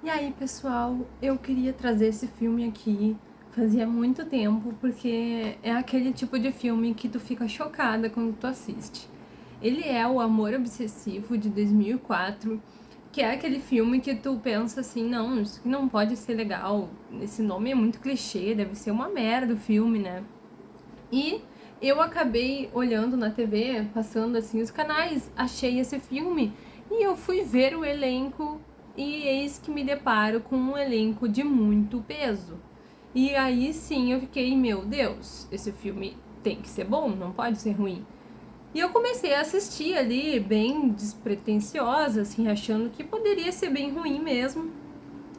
E aí, pessoal, eu queria trazer esse filme aqui, fazia muito tempo, porque é aquele tipo de filme que tu fica chocada quando tu assiste. Ele é O Amor Obsessivo, de 2004, que é aquele filme que tu pensa assim, não, isso aqui não pode ser legal, esse nome é muito clichê, deve ser uma merda o filme, né? E eu acabei olhando na TV, passando assim os canais, achei esse filme e eu fui ver o elenco e eis que me deparo com um elenco de muito peso. E aí sim eu fiquei, meu Deus, esse filme tem que ser bom, não pode ser ruim. E eu comecei a assistir ali, bem despretensiosa, assim, achando que poderia ser bem ruim mesmo.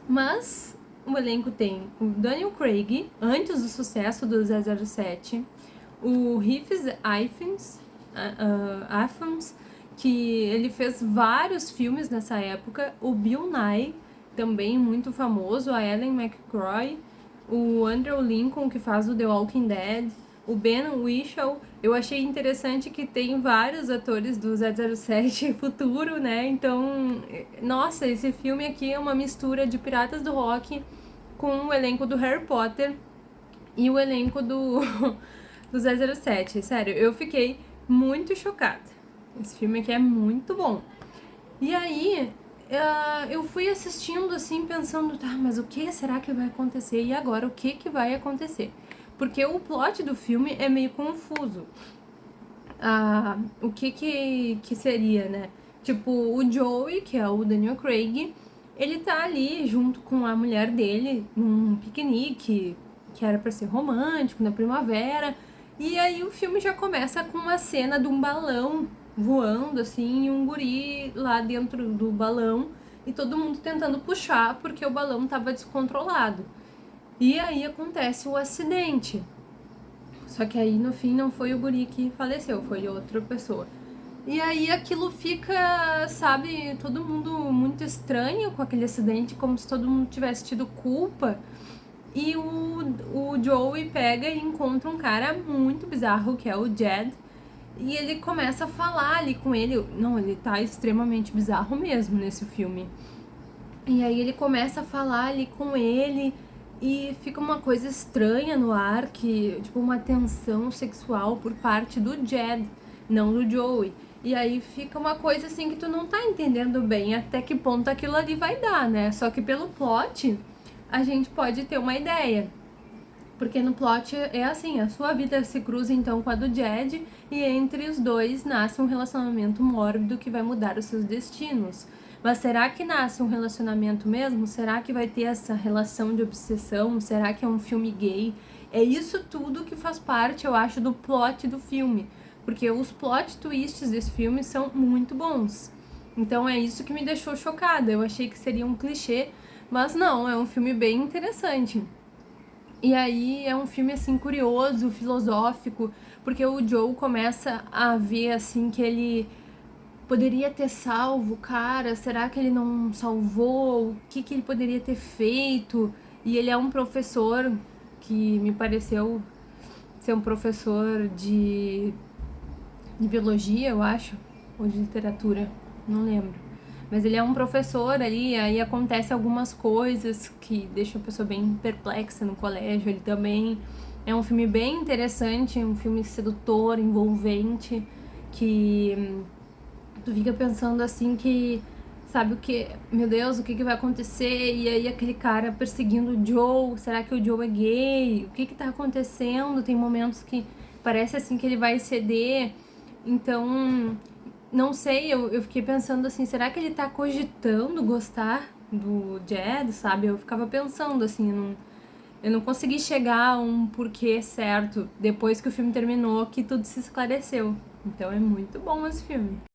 Mas o elenco tem o Daniel Craig, antes do sucesso do 007, o Rhys Ifans, que ele fez vários filmes nessa época, o Bill Nighy, também muito famoso, a Ellen McCrory, o Andrew Lincoln, que faz o The Walking Dead, o Ben Whishaw. Eu achei interessante que tem vários atores do 007 futuro, né? Então, nossa, esse filme aqui é uma mistura de Piratas do Rock com o elenco do Harry Potter e o elenco do 007. Sério, eu fiquei muito chocada. Esse filme aqui é muito bom. E aí, eu fui assistindo assim, pensando, tá, mas o que será que vai acontecer? E agora, o que vai acontecer? Porque o plot do filme é meio confuso. O que seria, né? Tipo, o Joey, que é o Daniel Craig, ele tá ali junto com a mulher dele num piquenique que era pra ser romântico, na primavera. E aí o filme já começa com uma cena de um balão voando, assim, e um guri lá dentro do balão e todo mundo tentando puxar porque o balão tava descontrolado. E aí acontece o acidente. Só que aí no fim não foi o guri que faleceu, foi outra pessoa. E aí aquilo fica, sabe, todo mundo muito estranho com aquele acidente, como se todo mundo tivesse tido culpa. E o Joey pega e encontra um cara muito bizarro, que é o Jed. E ele começa a falar ali com ele. Não, ele tá extremamente bizarro mesmo nesse filme. E aí ele começa a falar ali com ele e fica uma coisa estranha no ar, que tipo uma tensão sexual por parte do Jed, não do Joey. E aí fica uma coisa assim que tu não tá entendendo bem até que ponto aquilo ali vai dar, né? Só que pelo plot a gente pode ter uma ideia. Porque no plot é assim, a sua vida se cruza então com a do Jed e entre os dois nasce um relacionamento mórbido que vai mudar os seus destinos. Mas será que nasce um relacionamento mesmo? Será que vai ter essa relação de obsessão? Será que é um filme gay? É isso tudo que faz parte, eu acho, do plot do filme. Porque os plot twists desse filme são muito bons. Então é isso que me deixou chocada. Eu achei que seria um clichê, mas não, é um filme bem interessante. E aí é um filme assim curioso, filosófico, porque o Joe começa a ver assim que ele poderia ter salvo o cara, será que ele não salvou? O que ele poderia ter feito? E ele é um professor que me pareceu ser um professor de biologia, eu acho, ou de literatura, não lembro. Mas ele é um professor ali, aí acontece algumas coisas que deixam a pessoa bem perplexa no colégio. Ele também é um filme bem interessante, um filme sedutor, envolvente, que tu fica pensando assim que, sabe o que, meu Deus, o que vai acontecer? E aí aquele cara perseguindo o Joe, será que o Joe é gay? O que tá acontecendo? Tem momentos que parece assim que ele vai ceder. Então, não sei, eu fiquei pensando assim, será que ele tá cogitando gostar do Jed, sabe? Eu ficava pensando assim, eu não consegui chegar a um porquê certo depois que o filme terminou, que tudo se esclareceu. Então é muito bom esse filme.